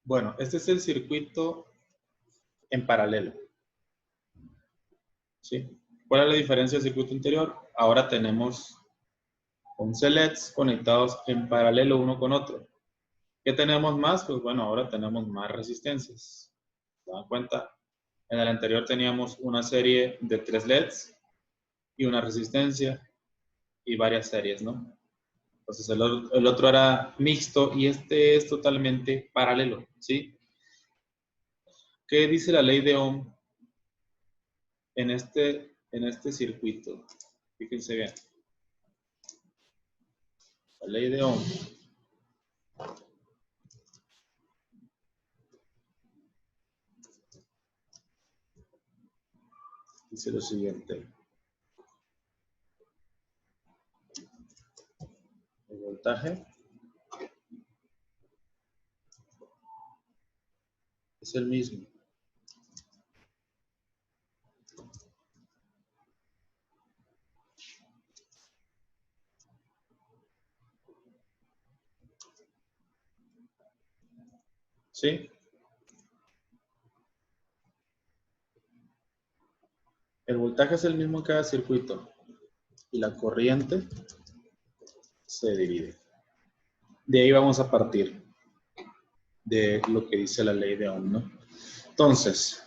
Bueno, este es el circuito en paralelo. ¿Sí? ¿Cuál es la diferencia del circuito interior? Ahora tenemos 11 LEDs conectados en paralelo uno con otro. ¿Qué tenemos más? Pues bueno, ahora tenemos más resistencias. ¿Se dan cuenta? En el anterior teníamos una serie de 3 LEDs y una resistencia y varias series, ¿no? Entonces el otro era mixto y este es totalmente paralelo, ¿sí? ¿Qué dice la ley de Ohm en este circuito? Fíjense bien. La ley de Ohm dice lo siguiente. El voltaje es el mismo. ¿Sí? El voltaje es el mismo en cada circuito y la corriente se divide. De ahí vamos a partir de lo que dice la ley de Ohm, ¿no? Entonces,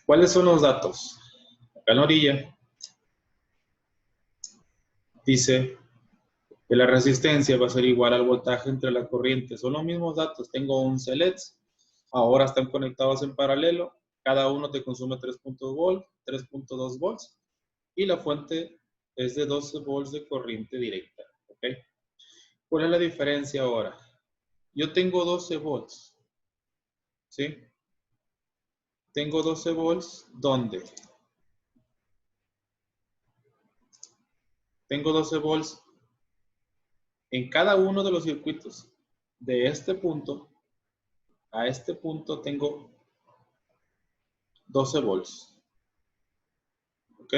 ¿cuáles son los datos? Acá en la orilla dice que la resistencia va a ser igual al voltaje entre la corriente. Son los mismos datos. Tengo 11 LEDs. Ahora están conectados en paralelo. Cada uno te consume 3.2 volts. Y la fuente es de 12 volts de corriente directa. ¿Ok? ¿Cuál es la diferencia ahora? Yo tengo 12 volts. ¿Sí? Tengo 12 volts. ¿Dónde? Tengo 12 volts en cada uno de los circuitos. De este punto a este punto tengo 12 volts. ¿Ok?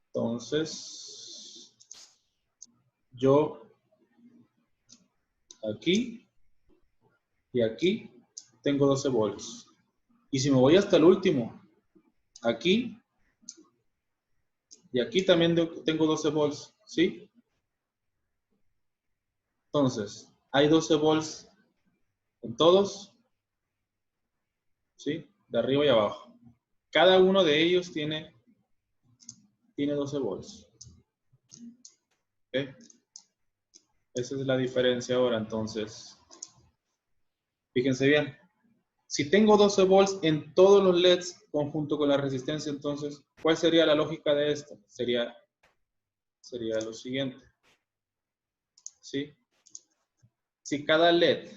Entonces, yo aquí y aquí tengo 12 volts. Y si me voy hasta el último, aquí y aquí también tengo 12 volts. ¿Sí? Entonces, hay 12 volts en todos. ¿Sí? De arriba y abajo. Cada uno de ellos tiene 12 volts. ¿Ok? Esa es la diferencia ahora, entonces. Fíjense bien. Si tengo 12 volts en todos los LEDs conjunto con la resistencia, entonces, ¿cuál sería la lógica de esto? Sería lo siguiente. ¿Sí? Si cada LED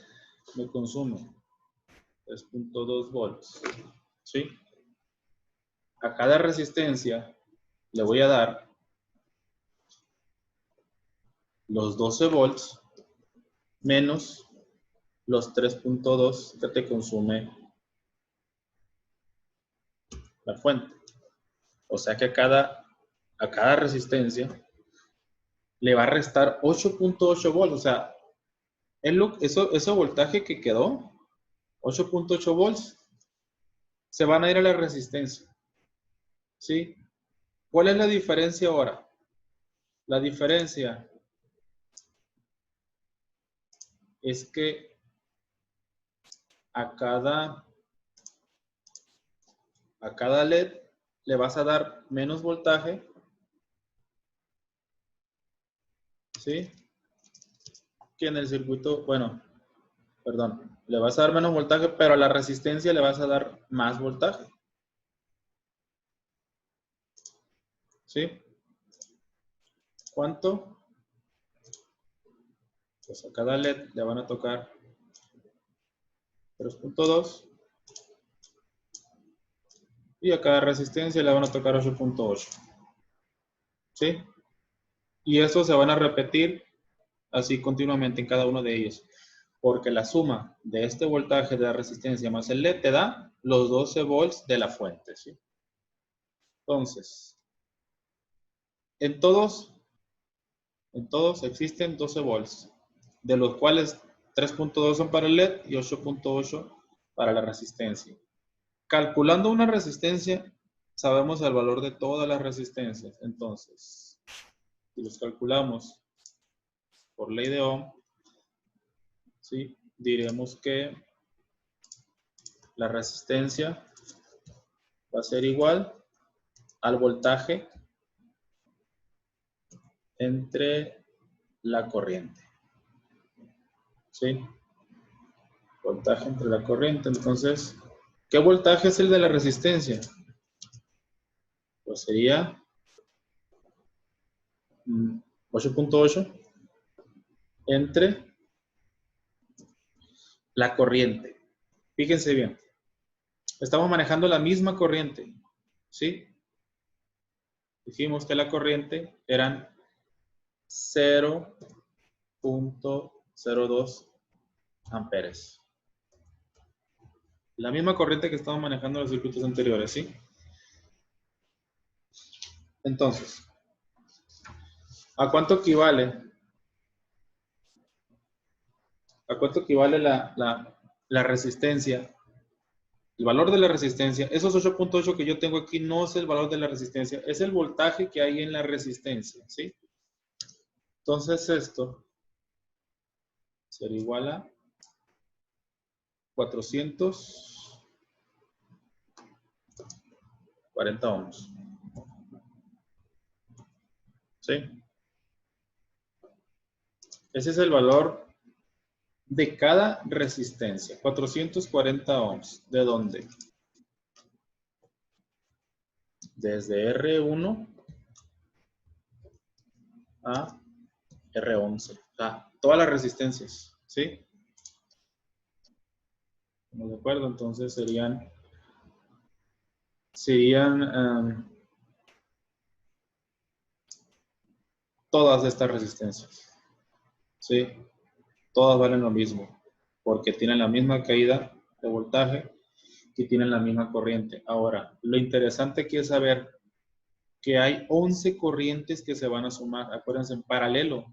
me consume 3.2 volts, ¿sí? A cada resistencia le voy a dar los 12 volts menos los 3.2 que te consume la fuente. O sea que a cada resistencia le va a restar 8.8 volts. O sea, ese voltaje que quedó, 8.8 volts, se van a ir a la resistencia. ¿Sí? ¿Cuál es la diferencia ahora? La diferencia es que a cada LED le vas a dar menos voltaje, ¿sí? Que en el circuito, bueno, perdón, le vas a dar menos voltaje, pero a la resistencia le vas a dar más voltaje, ¿sí? ¿Cuánto? Pues a cada LED le van a tocar 3.2 y a cada resistencia le van a tocar 8.8, ¿sí? Y eso se van a repetir así continuamente en cada uno de ellos, porque la suma de este voltaje de la resistencia más el LED te da los 12 volts de la fuente, ¿sí? Entonces, en todos existen 12 volts, de los cuales 3.2 son para el LED y 8.8 para la resistencia. Calculando una resistencia, sabemos el valor de todas las resistencias. Entonces, si los calculamos por ley de Ohm, ¿sí? Diremos que la resistencia va a ser igual al voltaje entre la corriente. ¿Sí? Voltaje entre la corriente. Entonces, ¿qué voltaje es el de la resistencia? Pues sería 8.8 entre la corriente. Fíjense bien. Estamos manejando la misma corriente. ¿Sí? Dijimos que la corriente eran 0.02 amperes. La misma corriente que estamos manejando en los circuitos anteriores, ¿sí? Entonces, ¿a cuánto equivale? ¿A cuánto equivale la resistencia? El valor de la resistencia, esos 8.8 que yo tengo aquí no es el valor de la resistencia, es el voltaje que hay en la resistencia, ¿sí? Entonces esto sería igual a 440 ohms. ¿Sí? Ese es el valor de cada resistencia, 440 ohms. ¿De dónde? Desde R1 a R11. Todas las resistencias, ¿sí? ¿De acuerdo? Entonces serían todas estas resistencias, ¿sí? Todas valen lo mismo, porque tienen la misma caída de voltaje y tienen la misma corriente. Ahora, lo interesante aquí es saber que hay 11 corrientes que se van a sumar. Acuérdense, en paralelo.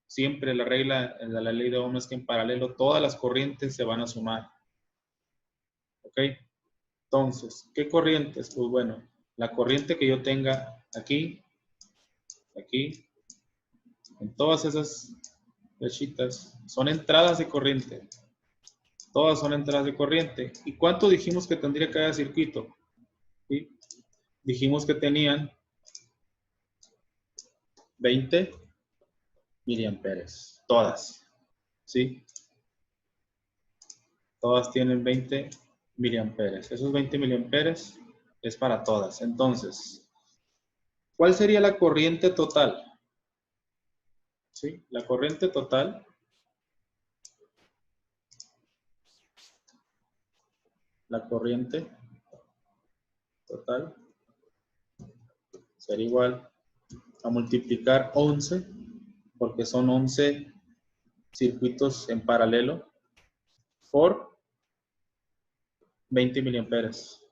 Siempre la regla de la ley de Ohm es que en paralelo todas las corrientes se van a sumar. ¿Ok? Entonces, ¿qué corrientes? Pues bueno, la corriente que yo tenga aquí, aquí, en todas esas flechitas, son entradas de corriente. Todas son entradas de corriente. ¿Y cuánto dijimos que tendría cada circuito? ¿Sí? Dijimos que tenían 20 miliamperes. Todas. ¿Sí? Todas tienen 20 miliamperes. Esos 20 miliamperes es para todas. Entonces, ¿cuál sería la corriente total? ¿Sí? La corriente total. La corriente total sería igual a multiplicar 11, porque son 11 circuitos en paralelo, por 20 miliamperes.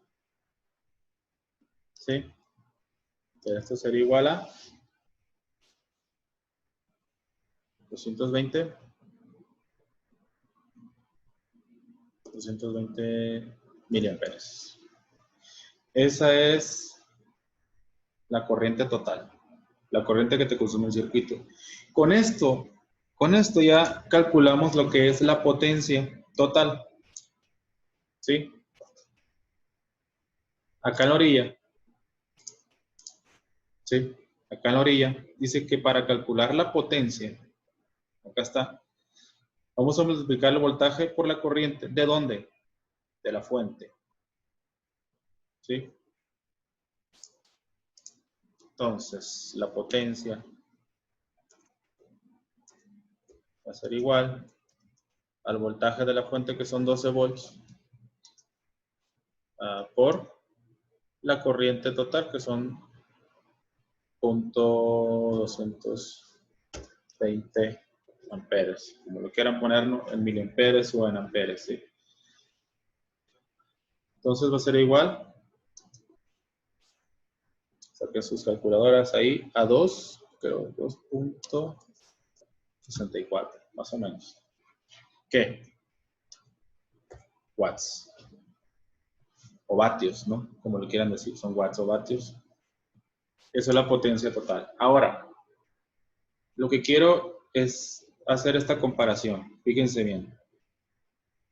¿Sí? Esto sería igual a 220 miliamperes. Esa es la corriente total, la corriente que te consume el circuito. Con esto ya calculamos lo que es la potencia total. ¿Sí? Acá en la orilla, ¿sí? Acá en la orilla dice que para calcular la potencia, acá está, vamos a multiplicar el voltaje por la corriente. ¿De dónde? De la fuente. ¿Sí? Entonces, la potencia va a ser igual al voltaje de la fuente, que son 12 volts, por la corriente total, que son 0.220 amperes, como lo quieran ponernos en miliamperes o en amperes, ¿sí? Entonces va a ser igual, saquen sus calculadoras ahí, a 2, creo, 2.64, más o menos. ¿qué? Watts. O vatios, ¿no? Como lo quieran decir, son watts o vatios. Eso es la potencia total. Ahora, lo que quiero es hacer esta comparación. Fíjense bien.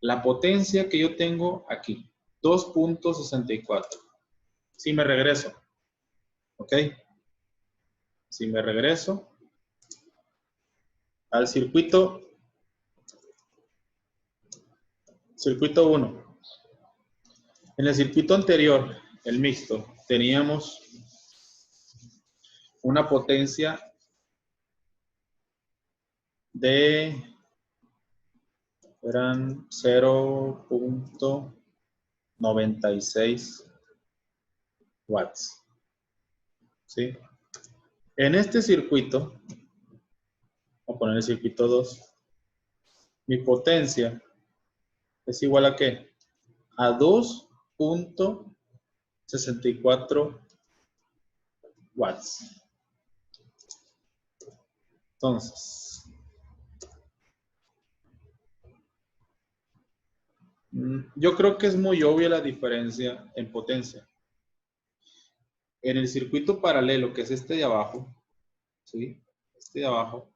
La potencia que yo tengo aquí, 2.64. Si me regreso, ¿ok? Si me regreso al circuito 1. En el circuito anterior, el mixto, teníamos una potencia de, eran 0.96 watts. ¿Sí? En este circuito, voy a poner el circuito 2, mi potencia es igual a ¿qué? A 2.64 watts. Entonces, yo creo que es muy obvia la diferencia en potencia. En el circuito paralelo, que es este de abajo, ¿sí? Este de abajo,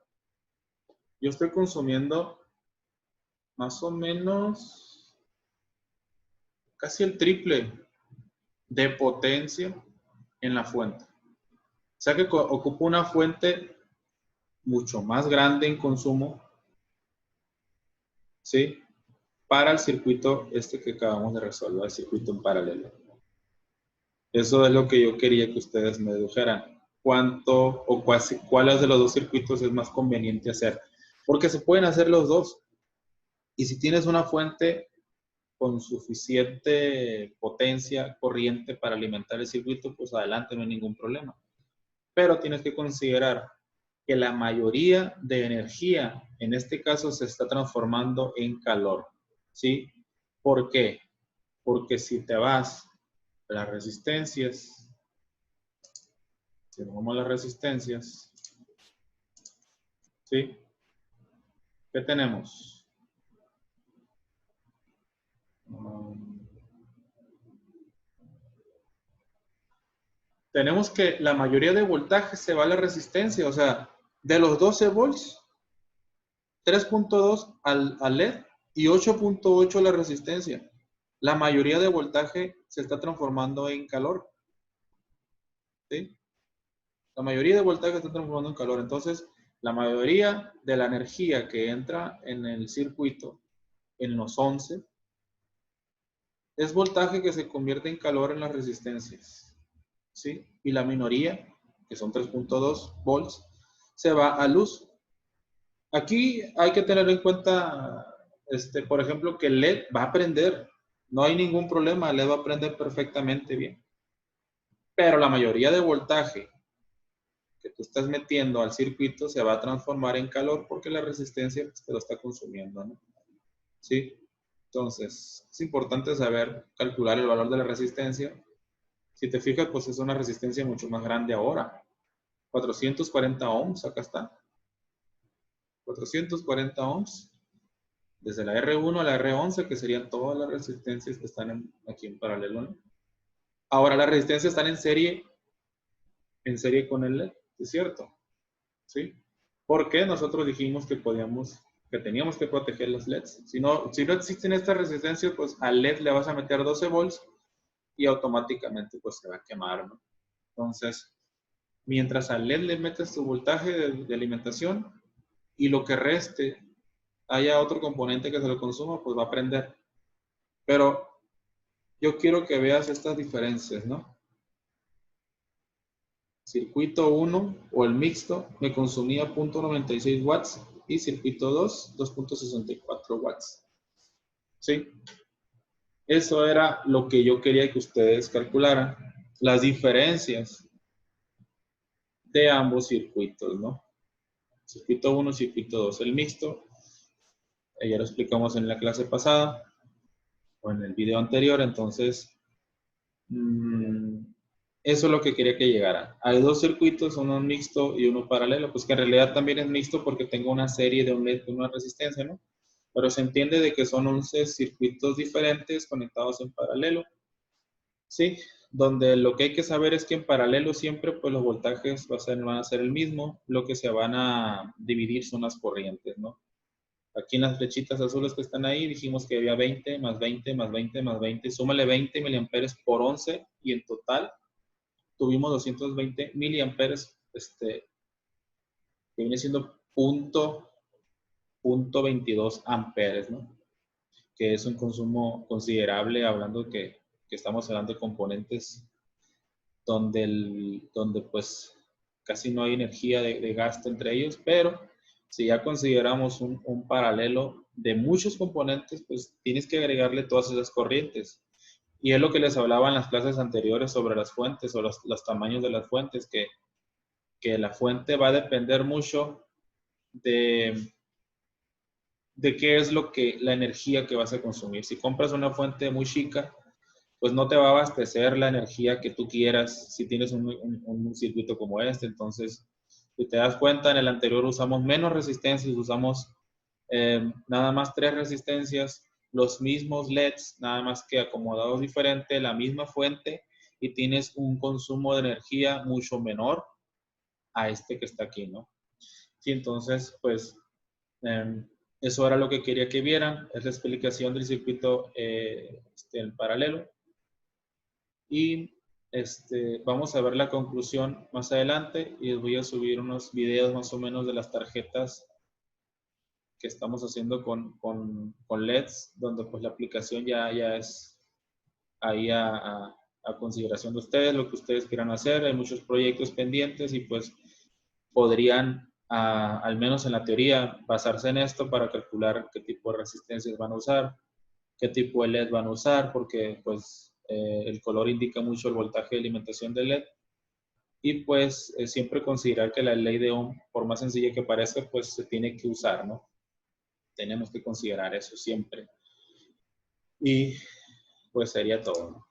yo estoy consumiendo más o menos casi el triple de potencia en la fuente. O sea que ocupo una fuente mucho más grande en consumo, ¿sí? Para el circuito este que acabamos de resolver, el circuito en paralelo. Eso es lo que yo quería que ustedes me dijeran. ¿Cuánto o cuáles de los dos circuitos es más conveniente hacer? Porque se pueden hacer los dos. Y si tienes una fuente con suficiente potencia corriente para alimentar el circuito, pues adelante, no hay ningún problema. Pero tienes que considerar que la mayoría de energía, en este caso, se está transformando en calor. ¿Sí? ¿Por qué? Porque si te vas a las resistencias, si nos vamos a las resistencias, ¿sí? ¿Qué tenemos? Tenemos que la mayoría de voltaje se va a la resistencia, o sea, de los 12 volts, 3.2 al LED y 8.8 a la resistencia. La mayoría de voltaje se está transformando en calor. ¿Sí? La mayoría de voltaje se está transformando en calor. Entonces, la mayoría de la energía que entra en el circuito, en los 11, es voltaje que se convierte en calor en las resistencias. ¿Sí? Y la minoría, que son 3.2 volts, se va a luz. Aquí hay que tener en cuenta, por ejemplo, que el LED va a prender. No hay ningún problema, el LED va a prender perfectamente bien. Pero la mayoría de voltaje que tú estás metiendo al circuito se va a transformar en calor porque la resistencia te lo está consumiendo, ¿no? ¿Sí? Entonces, es importante saber calcular el valor de la resistencia. Si te fijas, pues es una resistencia mucho más grande ahora. 440 ohms, acá está. 440 ohms. Desde la R1 a la R11, que serían todas las resistencias que están aquí en paralelo, ¿no? Ahora, las resistencias están en serie con el LED, ¿es cierto? ¿Sí? Porque nosotros dijimos que teníamos que proteger los LEDs. Si no existen estas resistencias, pues al LED le vas a meter 12 volts y automáticamente pues se va a quemar, ¿no? Entonces, mientras al LED le metes tu voltaje de alimentación y lo que reste haya otro componente que se lo consuma, pues va a prender. Pero yo quiero que veas estas diferencias, ¿no? Circuito 1 o el mixto me consumía 0.96 watts y circuito 2, 2.64 watts. ¿Sí? Eso era lo que yo quería que ustedes calcularan. Las diferencias de ambos circuitos, ¿no? Circuito 1, circuito 2. El mixto, ya lo explicamos en la clase pasada o en el video anterior, entonces eso es lo que quería que llegara. Hay dos circuitos, uno mixto y uno paralelo, pues que en realidad también es mixto porque tengo una serie de un LED con una resistencia, ¿no? Pero se entiende de que son 11 circuitos diferentes conectados en paralelo. Sí, donde lo que hay que saber es que en paralelo siempre pues los voltajes van a ser el mismo, lo que se van a dividir son las corrientes, ¿no? Aquí en las flechitas azules que están ahí dijimos que había 20 más 20 más 20 más 20, súmale 20 miliamperes por 11 y en total tuvimos 220 miliamperes, que viene siendo punto 22 amperes, ¿no? Que es un consumo considerable, hablando que estamos hablando de componentes donde pues casi no hay energía de gasto entre ellos, pero si ya consideramos un paralelo de muchos componentes, pues tienes que agregarle todas esas corrientes. Y es lo que les hablaba en las clases anteriores sobre las fuentes o los tamaños de las fuentes, que la fuente va a depender mucho de qué es la energía que vas a consumir. Si compras una fuente muy chica, pues no te va a abastecer la energía que tú quieras si tienes un circuito como este. Entonces, si te das cuenta, en el anterior usamos menos resistencias, usamos nada más 3 resistencias, los mismos LEDs, nada más que acomodados diferente, la misma fuente, y tienes un consumo de energía mucho menor a este que está aquí, ¿no? Sí, entonces, pues, eso era lo que quería que vieran, es la explicación del circuito en paralelo. Y vamos a ver la conclusión más adelante y les voy a subir unos videos más o menos de las tarjetas que estamos haciendo con LEDs, donde pues la aplicación ya es ahí a consideración de ustedes, lo que ustedes quieran hacer. Hay muchos proyectos pendientes y pues podrían, al menos en la teoría, basarse en esto para calcular qué tipo de resistencias van a usar, qué tipo de LED van a usar, porque pues el color indica mucho el voltaje de alimentación del LED. Y pues siempre considerar que la ley de Ohm, por más sencilla que parezca, pues se tiene que usar, ¿no? Tenemos que considerar eso siempre. Y pues sería todo, ¿no?